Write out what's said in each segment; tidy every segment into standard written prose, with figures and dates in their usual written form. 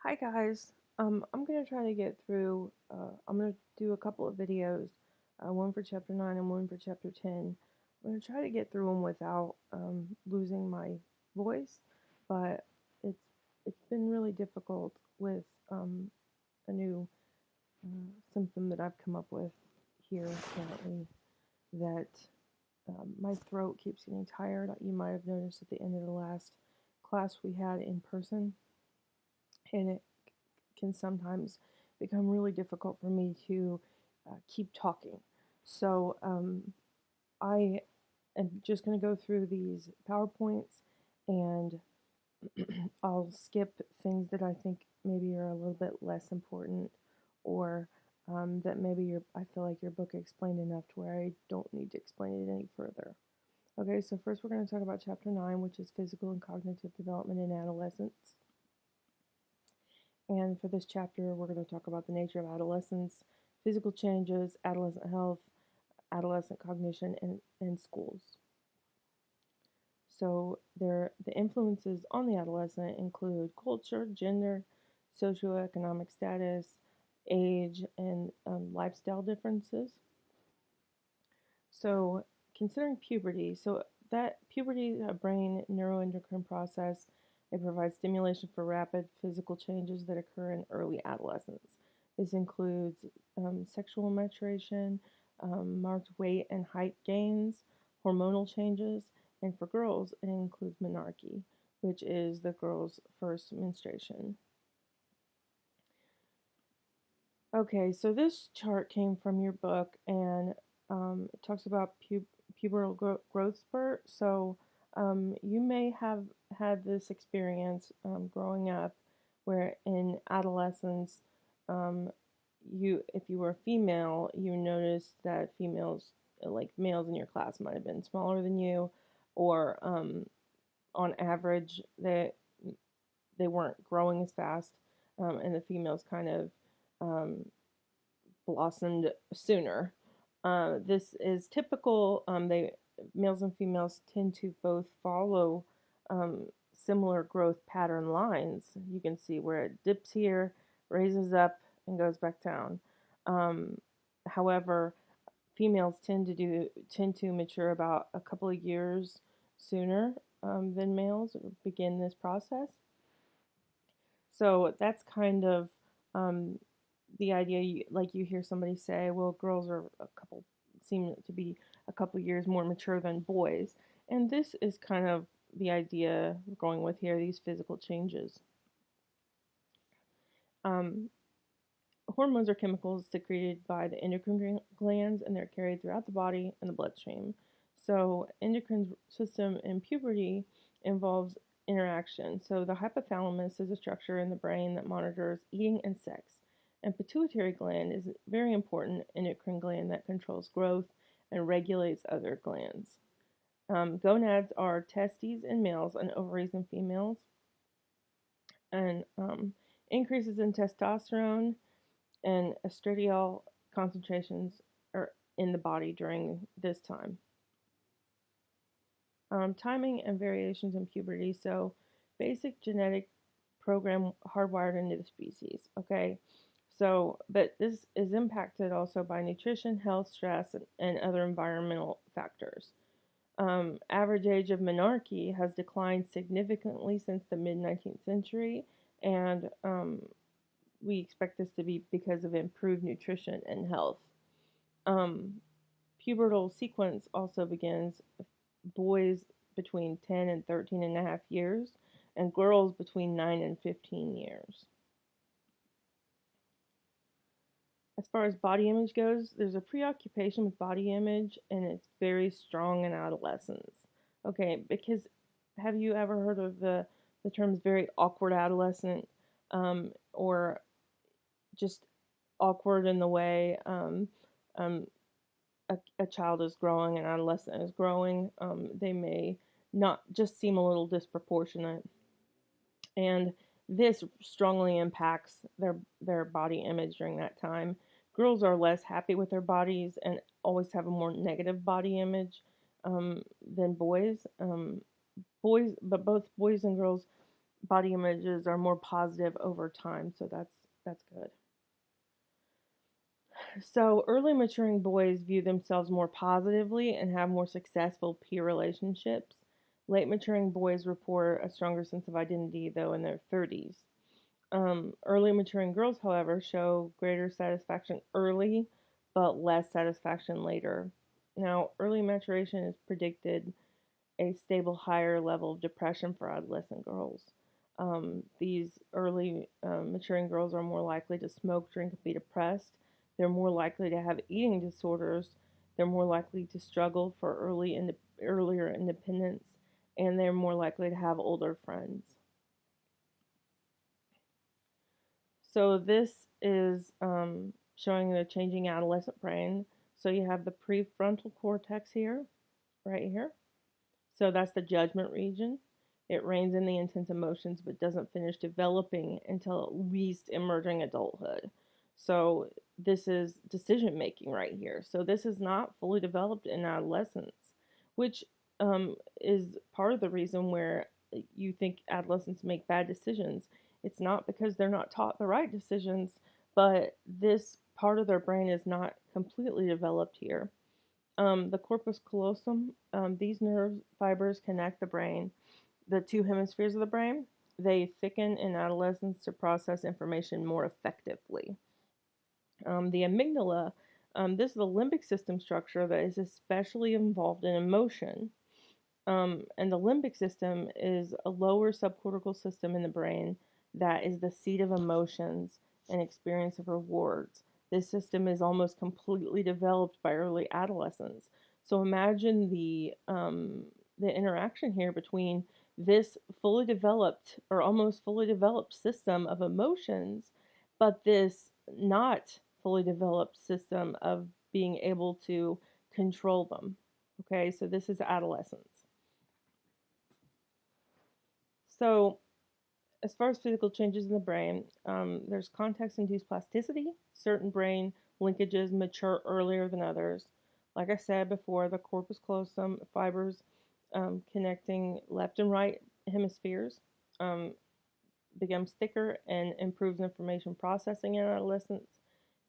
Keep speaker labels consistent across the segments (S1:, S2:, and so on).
S1: Hi guys. I'm gonna try to get through. I'm gonna do a couple of videos, one for chapter 9 and one for chapter 10. I'm gonna try to get through them without losing my voice, but it's it's been really difficult with a new symptom that I've come up with here currently. That my throat keeps getting tired. You might have noticed at the end of the last class we had in person, and it can sometimes become really difficult for me to keep talking. So I am just going to go through these PowerPoints, and I'll skip things that I think maybe are a little bit less important, or that maybe I feel like your book explained enough to where I don't need to explain it any further. Okay, so first we're going to talk about chapter 9, which is physical and cognitive development in adolescence. And for this chapter, we're going to talk about the nature of adolescence, physical changes, adolescent health, adolescent cognition, and schools. So the influences on the adolescent include culture, gender, socioeconomic status, age, and lifestyle differences. So considering puberty, so that puberty is a brain neuroendocrine process. It provides stimulation for rapid physical changes that occur in early adolescence. This includes sexual maturation, marked weight and height gains, hormonal changes, and for girls, it includes menarche, which is the girl's first menstruation. Okay, so this chart came from your book, and it talks about pubertal growth spurt. So you may have had this experience growing up, where in adolescence, um, if you were a female, you noticed that females, like males in your class, might have been smaller than you, or on average, they weren't growing as fast, and the females kind of um, blossomed sooner. This is typical. Males and females tend to both follow similar growth pattern lines. You can see where it dips here, raises up, and goes back down. Um, However, females tend to mature about a couple of years sooner than males begin this process. So that's kind of um, the idea. Like you hear somebody say, "Well, girls are seem to be a couple years more mature than boys," and this is kind of the idea we're going with here. These physical changes. Um, Hormones are chemicals secreted by the endocrine glands, and they're carried throughout the body and the bloodstream. So, endocrine system in puberty involves interaction. So, the hypothalamus is a structure in the brain that monitors eating and sex. And pituitary gland is a very important endocrine gland that controls growth and regulates other glands. Gonads are testes in males and ovaries in females. And increases in testosterone and estradiol concentrations are in the body during this time. Timing and variations in puberty. So, basic genetic program hardwired into the species. Okay, so but this is impacted also by nutrition, health, stress, and other environmental factors. Average age of menarche has declined significantly since the mid 19th century, and we expect this to be because of improved nutrition and health. Um, Pubertal sequence also begins boys between 10 and 13 and a half years, and girls between 9 and 15 years. As far as body image goes, there's a preoccupation with body image, and it's very strong in adolescence. Okay, because have you ever heard of the terms very awkward adolescent, or just awkward in the way um, a child is growing, an adolescent is growing? They may not just seem a little disproportionate, and this strongly impacts their body image during that time. Girls are less happy with their bodies and always have a more negative body image than boys. But both boys and girls body images are more positive over time, so that's good. So early maturing boys view themselves more positively and have more successful peer relationships. Late maturing boys report a stronger sense of identity, though, in their 30s. Early maturing girls, however, show greater satisfaction early, but less satisfaction later. Now, early maturation is predicted a stable higher level of depression for adolescent girls. These early maturing girls are more likely to smoke, drink, and be depressed. They're more likely to have eating disorders. They're more likely to struggle for earlier independence, and they're more likely to have older friends. So this is showing the changing adolescent brain. So you have the prefrontal cortex here, right here. So that's the judgment region. It reins in the intense emotions but doesn't finish developing until at least emerging adulthood. So this is decision making right here. So this is not fully developed in adolescence, which is part of the reason where you think adolescents make bad decisions. It's not because they're not taught the right decisions, but this part of their brain is not completely developed here. The corpus callosum, these nerve fibers connect the two hemispheres of the brain. They thicken in adolescence to process information more effectively. The amygdala, this is the limbic system structure that is especially involved in emotion. And the limbic system is a lower subcortical system in the brain that is the seat of emotions and experience of rewards. This system is almost completely developed by early adolescence. So imagine the interaction here between this fully developed or almost fully developed system of emotions, but this not fully developed system of being able to control them. Okay, so this is adolescence. So, as far as physical changes in the brain, there's context-induced plasticity. Certain brain linkages mature earlier than others. Like I said before, the corpus callosum fibers connecting left and right hemispheres becomes thicker and improves information processing in adolescence.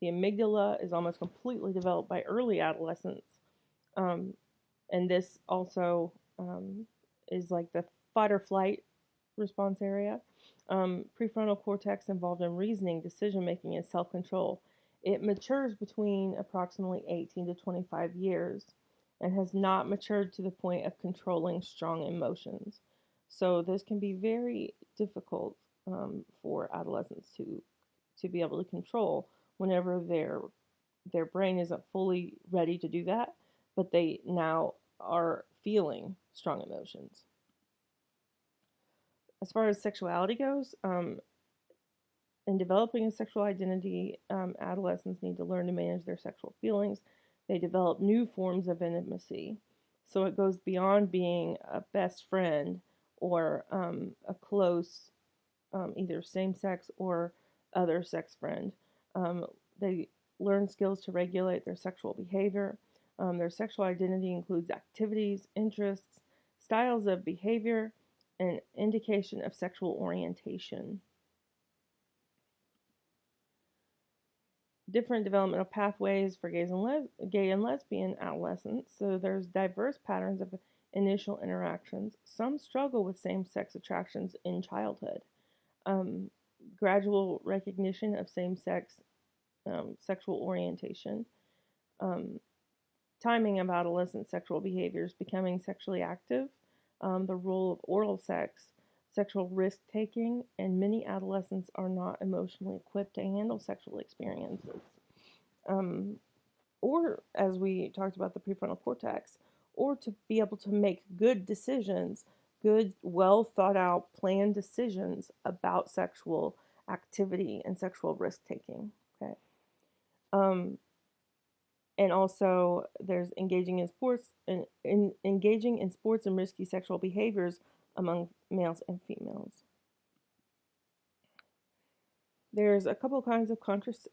S1: The amygdala is almost completely developed by early adolescence, um, and this also is like the fight or flight response area. Prefrontal cortex involved in reasoning, decision making, and self control. It matures between approximately 18 to 25 years and has not matured to the point of controlling strong emotions. So this can be very difficult for adolescents to be able to control whenever their brain isn't fully ready to do that, but they now are feeling strong emotions. As far as sexuality goes, in developing a sexual identity, adolescents need to learn to manage their sexual feelings. They develop new forms of intimacy. So it goes beyond being a best friend or a close, either same sex or other sex friend. They learn skills to regulate their sexual behavior. Their sexual identity includes activities, interests, styles of behavior, and indication of sexual orientation. Different developmental pathways for gay and lesbian adolescents. So there's diverse patterns of initial interactions. Some struggle with same-sex attractions in childhood. Gradual recognition of same-sex sexual orientation. Timing of adolescent sexual behaviors, becoming sexually active, the role of oral sex, sexual risk taking, and many adolescents are not emotionally equipped to handle sexual experiences. Or, as we talked about, the prefrontal cortex, or to be able to make good decisions, good, well thought out, planned decisions about sexual activity and sexual risk taking. Okay. And also, there's engaging in sports and engaging in sports and risky sexual behaviors among males and females. There's a couple kinds of contraceptive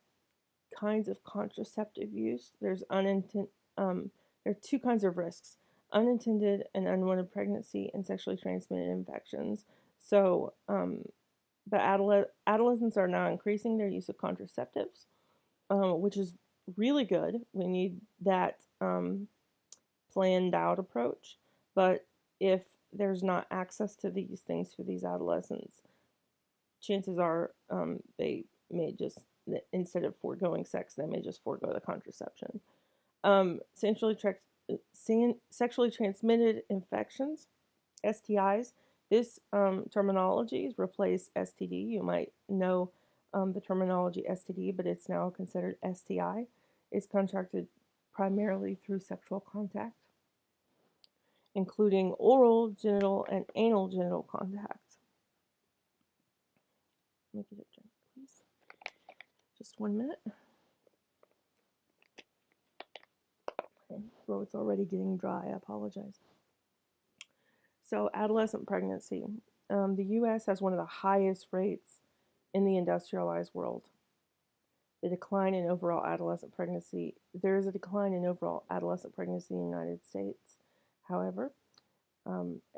S1: use. There are two kinds of risks: unintended and unwanted pregnancy and sexually transmitted infections. So, but adolescents are now increasing their use of contraceptives, which is really good. We need that planned out approach. But if there's not access to these things for these adolescents, chances are they may just, instead of foregoing sex, they may just forego the contraception. Sexually, sexually transmitted infections, STIs. This terminology has replaced STD. You might know the terminology STD, but it's now considered STI. It's contracted primarily through sexual contact, including oral, genital, and anal genital contact. Let me get a drink, please. Just 1 minute. Okay, throat's already getting dry. I apologize. So, adolescent pregnancy. The U.S. has one of the highest rates in the industrialized world. The decline in overall adolescent pregnancy. There is a decline in overall adolescent pregnancy in the United States. However,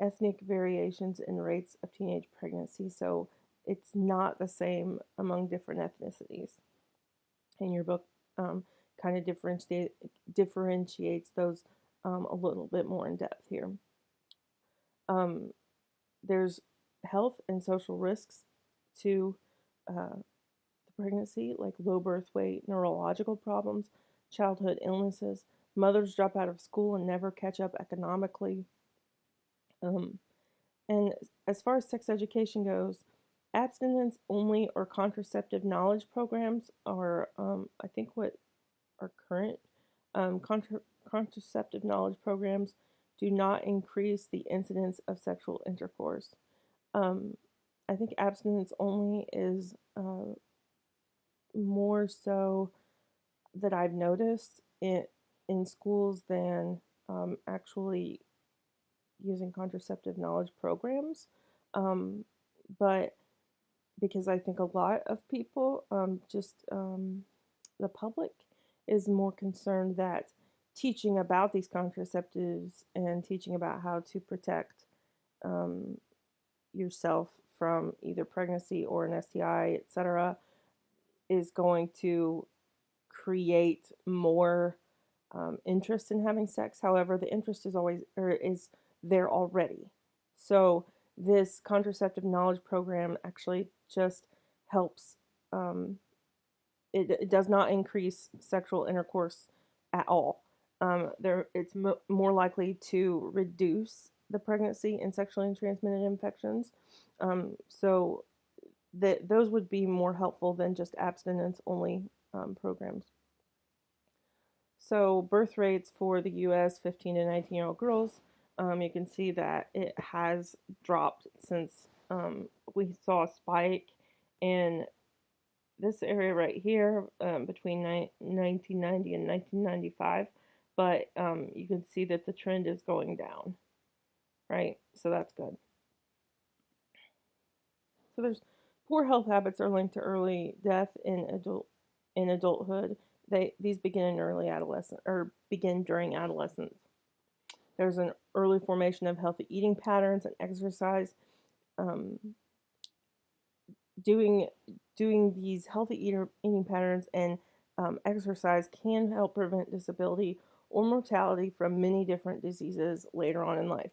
S1: ethnic variations in rates of teenage pregnancy. So it's not the same among different ethnicities. And your book kind of differentiates those a little bit more in depth here. There's health and social risks to the pregnancy, like low birth weight, neurological problems, childhood illnesses. Mothers drop out of school and never catch up economically. And as far as sex education goes, abstinence only or contraceptive knowledge programs are, I think, what are current. Contraceptive knowledge programs do not increase the incidence of sexual intercourse. I think abstinence only is more so that I've noticed in schools than actually using contraceptive knowledge programs. But because I think a lot of people, the public, is more concerned that teaching about these contraceptives and teaching about how to protect yourself from either pregnancy or an STI, etc., is going to create more interest in having sex. However, the interest is there already. So this contraceptive knowledge program actually just helps. It does not increase sexual intercourse at all. It's more likely to reduce the pregnancy and sexually transmitted infections. So those would be more helpful than just abstinence-only programs. So birth rates for the U.S. 15 to 19-year-old girls, you can see that it has dropped since we saw a spike in this area right here between 1990 and 1995, but you can see that the trend is going down, right? So that's good. So there's poor health habits are linked to early death in adulthood. These begin in early adolescence or begin during adolescence. There's an early formation of healthy eating patterns and exercise. Doing these healthy eating patterns and exercise can help prevent disability or mortality from many different diseases later on in life.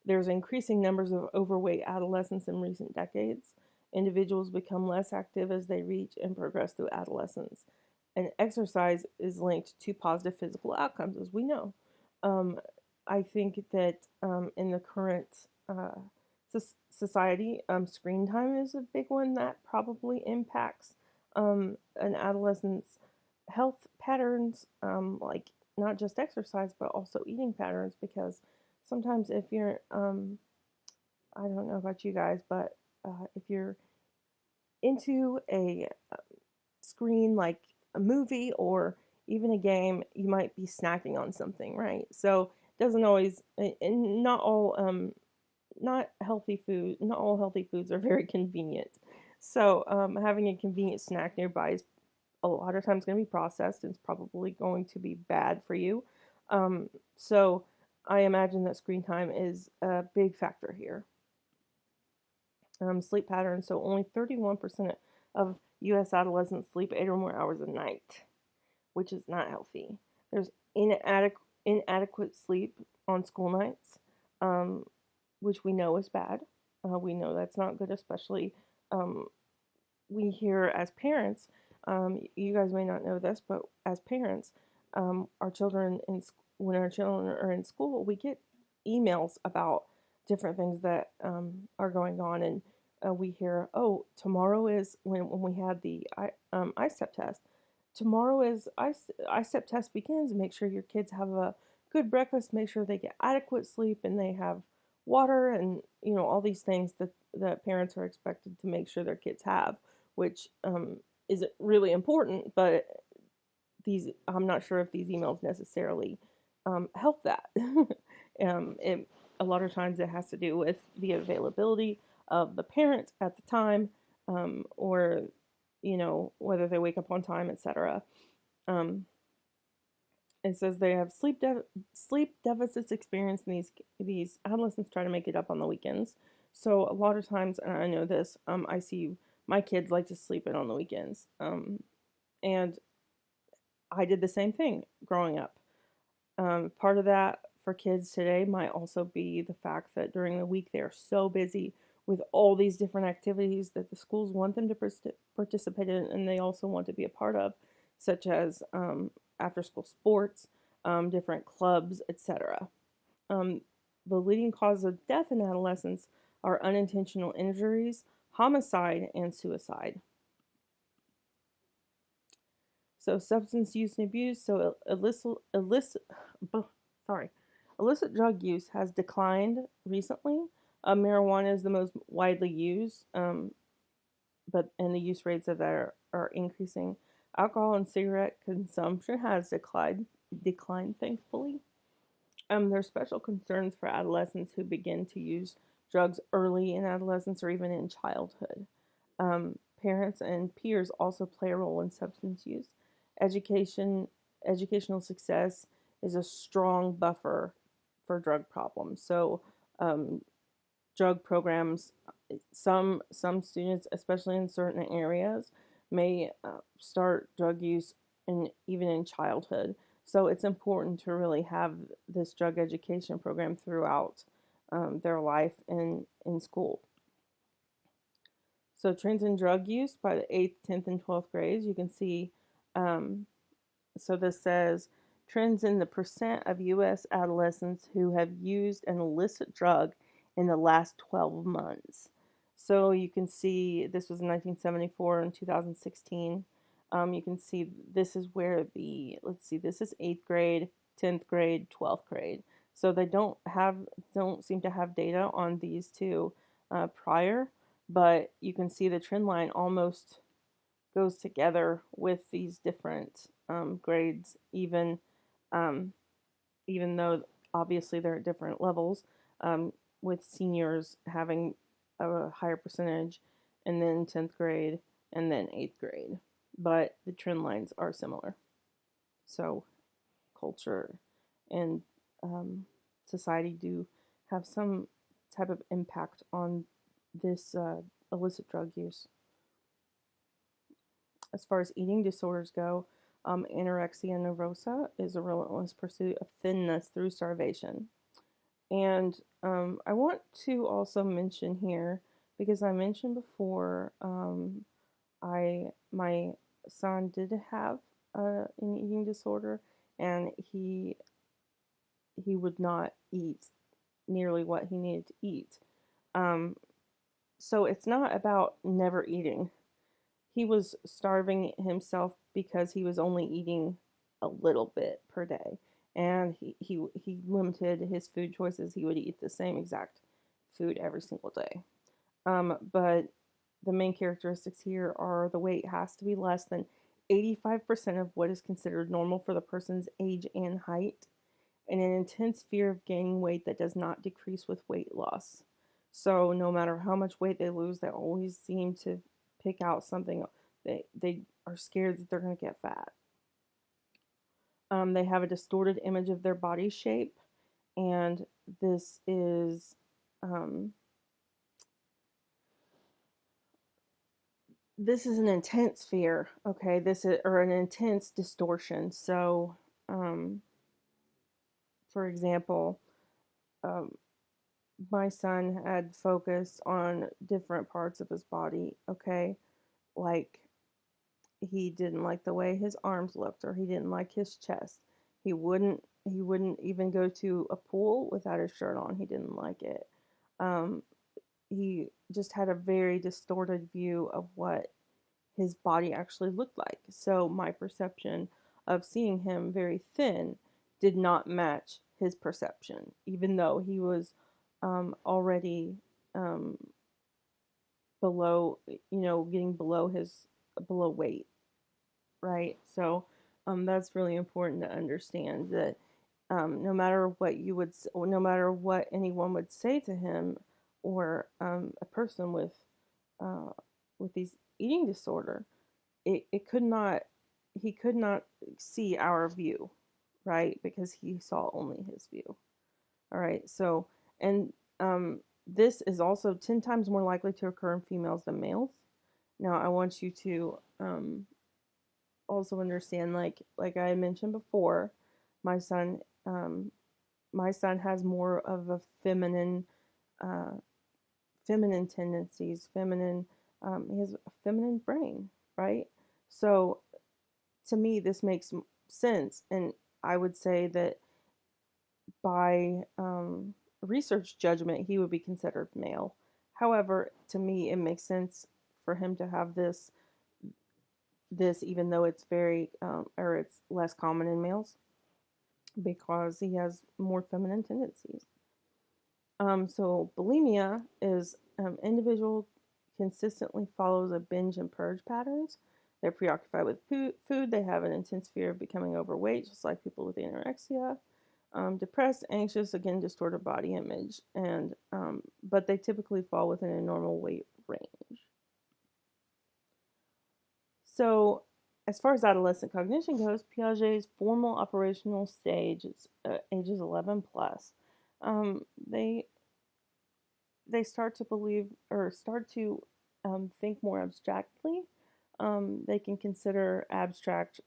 S1: There's increasing numbers of overweight adolescents in recent decades. Individuals become less active as they reach and progress through adolescence. And exercise is linked to positive physical outcomes, as we know. I think that in the current society, screen time is a big one that probably impacts an adolescent's health patterns, like not just exercise, but also eating patterns, because sometimes if you're, I don't know about you guys, but if you're into a screen like a movie or even a game, you might be snacking on something, right? So it doesn't always, and not all healthy foods are very convenient. So having a convenient snack nearby is a lot of times going to be processed and it's probably going to be bad for you. So I imagine that screen time is a big factor here. Sleep patterns. So only 31% of U.S. adolescents sleep 8 or more hours a night, which is not healthy. There's inadequate sleep on school nights, um, which we know is bad. We know that's not good, especially um, we hear as parents. You guys may not know this, but as parents, our children when our children are in school, we get emails about different things that are going on, and we hear, oh, tomorrow is when we had the ISTEP test. Tomorrow is ISTEP test begins. Make sure your kids have a good breakfast. Make sure they get adequate sleep and they have water and all these things that parents are expected to make sure their kids have, which is really important. But I'm not sure if these emails necessarily help that. A lot of times it has to do with the availability of the parent at the time, or whether they wake up on time, etc. Um, it says they have sleep deficits experienced, and these adolescents try to make it up on the weekends. So a lot of times, and I know this, I see my kids like to sleep in on the weekends, and I did the same thing growing up. Part of that for kids today might also be the fact that during the week they are so busy with all these different activities that the schools want them to participate in, and they also want to be a part of, such as after school sports, different clubs, etc. Um, the leading causes of death in adolescence are unintentional injuries, homicide, and suicide. So substance use and abuse. So illicit drug use has declined recently. Marijuana is the most widely used, and the use rates of that are increasing. Alcohol and cigarette consumption has declined, thankfully. There's special concerns for adolescents who begin to use drugs early in adolescence or even in childhood. Parents and peers also play a role in substance use. Educational success is a strong buffer for drug problems. So, drug programs, some students, especially in certain areas, may start drug use even in childhood. So it's important to really have this drug education program throughout their life in school. So trends in drug use by the 8th, 10th, and 12th grades, you can see, so this says trends in the percent of U.S. adolescents who have used an illicit drug in the last 12 months. So you can see this was in 1974 and 2016. You can see this is where this is 8th grade, 10th grade, 12th grade. So they don't seem to have data on these two prior, but you can see the trend line almost goes together with these different grades, um, even though obviously they're at different levels, with seniors having a higher percentage, and then 10th grade, and then 8th grade. But the trend lines are similar. So culture and society do have some type of impact on this illicit drug use. As far as eating disorders go, anorexia nervosa is a relentless pursuit of thinness through starvation. And I want to also mention here, because I mentioned before, my son did have an eating disorder, and he would not eat nearly what he needed to eat. Um, so it's not about never eating. He was starving himself because he was only eating a little bit per day, and he limited his food choices. He would eat the same exact food every single day. But the main characteristics here are the weight has to be less than 85% of what is considered normal for the person's age and height, and an intense fear of gaining weight that does not decrease with weight loss. So no matter how much weight they lose, they always seem to pick out something. They are scared that they're going to get fat. They have a distorted image of their body shape, and this is um, this is an intense fear, okay? This is, or an intense distortion. So, um, for example, um, my son had focused on different parts of his body, okay? Like he didn't like the way his arms looked, or he didn't like his chest. He wouldn't even go to a pool without his shirt on. He didn't like it. Um, he just had a very distorted view of what his body actually looked like. So my perception of seeing him very thin did not match his perception, even though he was already um, below, getting below weight, right? So that's really important to understand that no matter no matter what anyone would say to him, or a person uh, with these eating disorder, it could not he could not see our view, right? Because he saw only his view. All right. So, and this is also 10 times more likely to occur in females than males. Now, I want you to also understand, like I mentioned before, my son um, my son has more of a uh, feminine tendencies, he has a feminine brain, right? So to me, this makes sense, and I would say that by research judgment, he would be considered male. However, to me, it makes sense for him to have this, even though it's or it's less common in males, because he has more feminine tendencies. So bulimia is individual consistently follows a binge and purge patterns. They're preoccupied with food. They have an intense fear of becoming overweight, just like people with anorexia. Depressed, anxious, again, distorted body image, and but they typically fall within a normal weight range. So, as far as adolescent cognition goes, Piaget's formal operational stage is ages 11 plus. Um, they they start to believe, or start to think more abstractly. They can consider abstract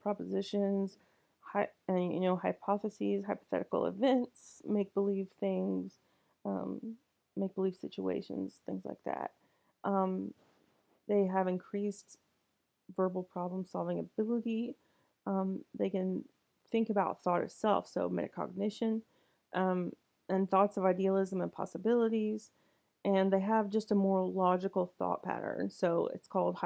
S1: propositions, hypotheses, hypothetical events, make believe things, um, make believe situations, things like that. Um, they have increased verbal problem solving ability. They can think about thought itself, so metacognition, um, and thoughts of idealism and possibilities. And they have just a more logical thought pattern. So it's called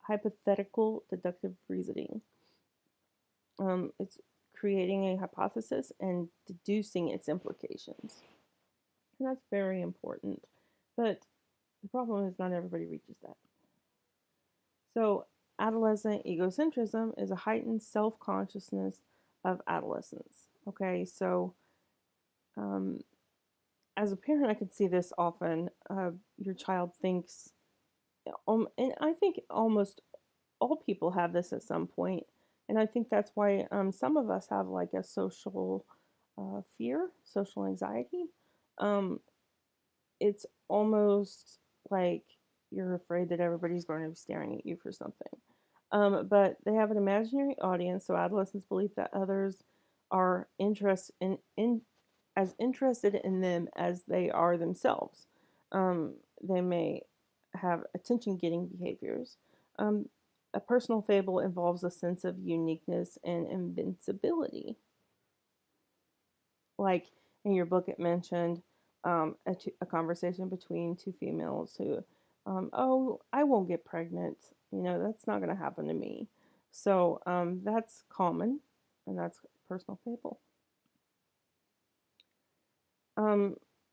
S1: hypothetical deductive reasoning. It's creating a hypothesis and deducing its implications. And that's very important. But the problem is not everybody reaches that. So, adolescent egocentrism is a heightened self consciousness of adolescence. Okay, so um, as a parent, I can see this often. Your child thinks, and I think almost all people have this at some point, and I think that's why some of us have like a social fear, social anxiety. Um, it's almost like you're afraid that everybody's going to be staring at you for something. But they have an imaginary audience, so adolescents believe that others are as interested in them as they are themselves. They may have attention-getting behaviors. Um, a personal fable involves a sense of uniqueness and invincibility. Like in your book, it mentioned a conversation between two females who, oh, I won't get pregnant. That's not going to happen to me. So that's common, and that's personal fable.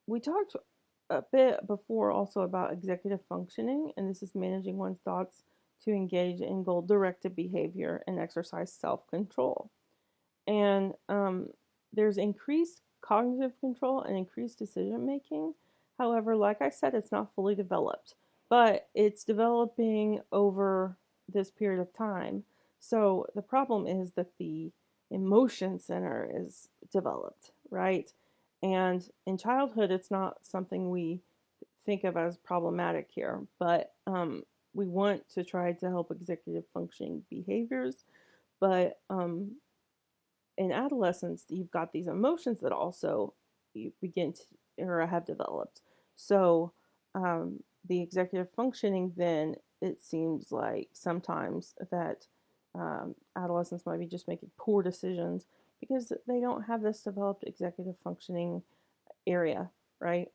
S1: We talked a bit before also about executive functioning, and this is managing one's thoughts to engage in goal-directed behavior and exercise self-control. And there's increased cognitive control and increased decision making. However, like I said, it's not fully developed, but it's developing over this period of time. So the problem is that the emotion center is developed, right? And in childhood, it's not something we think of as problematic here, but we want to try to help executive functioning behaviors. But in adolescence, you've got these emotions that also you begin to or have developed. So the executive functioning, then it seems like sometimes that adolescents might be just making poor decisions because they don't have this developed executive functioning area, right?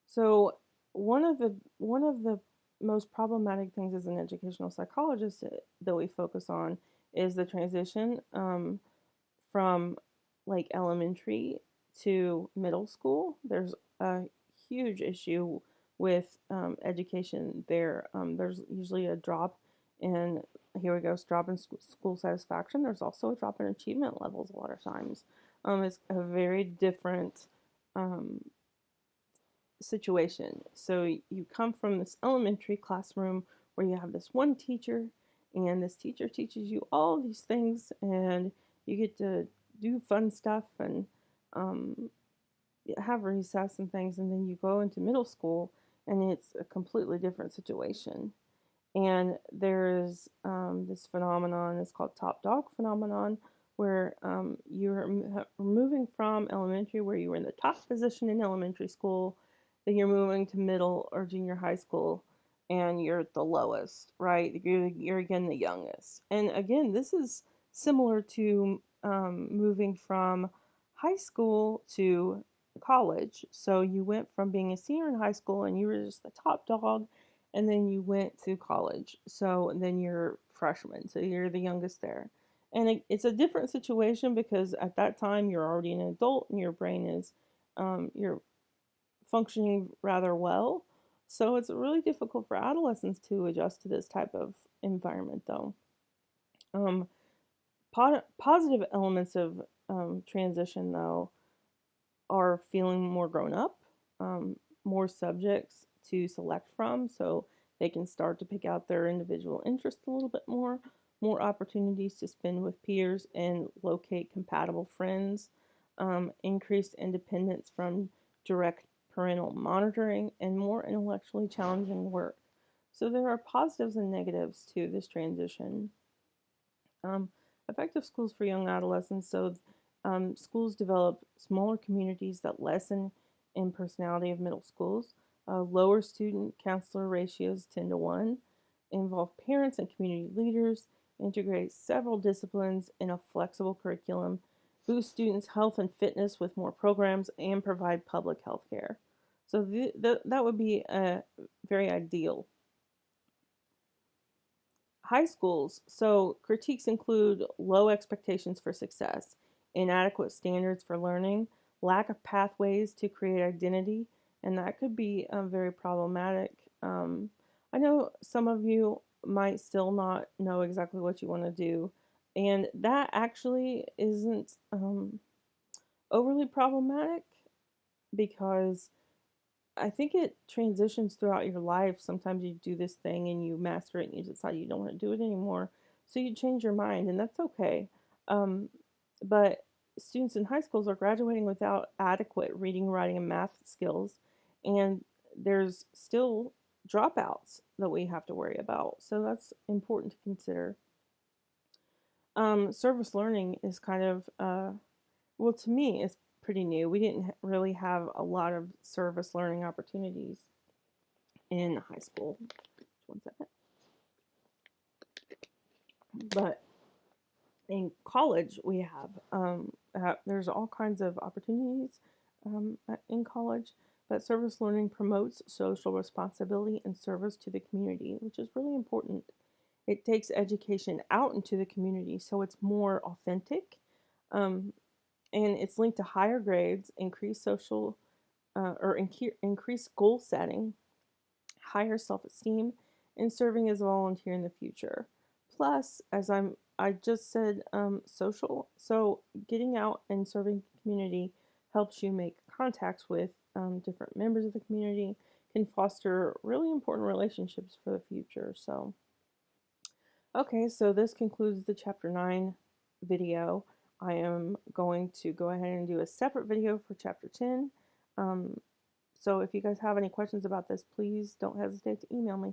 S1: So one of the most problematic things as an educational psychologist that we focus on is the transition from like elementary to middle school. There's a huge issue with education there. There's usually a drop in, here we go, drop in school satisfaction. There's also a drop in achievement levels a lot of times. It's a very different um, situation. So you come from this elementary classroom where you have this one teacher, and this teacher teaches you all these things, and you get to do fun stuff and um, have recess and things, and then you go into middle school, and it's a completely different situation. And there's this phenomenon, it's called top dog phenomenon, where you're moving from elementary, where you were in the top position in elementary school, then you're moving to middle or junior high school, and you're the lowest, right? You're again the youngest. And again, this is similar to moving from high school to college. So you went from being a senior in high school and you were just the top dog, and then you went to college. So then you're freshman, so you're the youngest there. And it's a different situation because at that time you're already an adult and your brain is you're functioning rather well. So it's really difficult for adolescents to adjust to this type of environment, though. Um, Positive elements of transition, though, are feeling more grown up, more subjects to select from, so they can start to pick out their individual interests a little bit more opportunities to spend with peers and locate compatible friends, increased independence from direct parental monitoring, and more intellectually challenging work. So there are positives and negatives to this transition. Um, Effective schools for young adolescents. So schools develop smaller communities that lessen in personality of middle schools. Lower student counselor ratios 10 to 1. Involve parents and community leaders. Integrate several disciplines in a flexible curriculum. Boost students' health and fitness with more programs, and provide public health care. So that would be very ideal. High schools, so critiques include low expectations for success, inadequate standards for learning, lack of pathways to create identity, and that could be very problematic. I know some of you might still not know exactly what you want to do, and that actually isn't overly problematic because I think it transitions throughout your life. Sometimes you do this thing and you master it and you decide you don't want to do it anymore. So you change your mind, and that's okay. Um, but students in high schools are graduating without adequate reading, writing, and math skills, and there's still dropouts that we have to worry about. So that's important to consider. Service learning is kind of, well, to me, it's pretty new. We didn't really have a lot of service learning opportunities in high school. One second. But in college, we have there's all kinds of opportunities in college. But service learning promotes social responsibility and service to the community, which is really important. It takes education out into the community, so it's more authentic, um, and it's linked to higher grades, increased social or increased goal setting, higher self-esteem, and serving as a volunteer in the future. Plus, as I just said, social. So getting out and serving the community helps you make contacts with different members of the community, can foster really important relationships for the future. So Okay, so this concludes the Chapter 9 video. I am going to go ahead and do a separate video for Chapter 10. So if you guys have any questions about this, please don't hesitate to email me.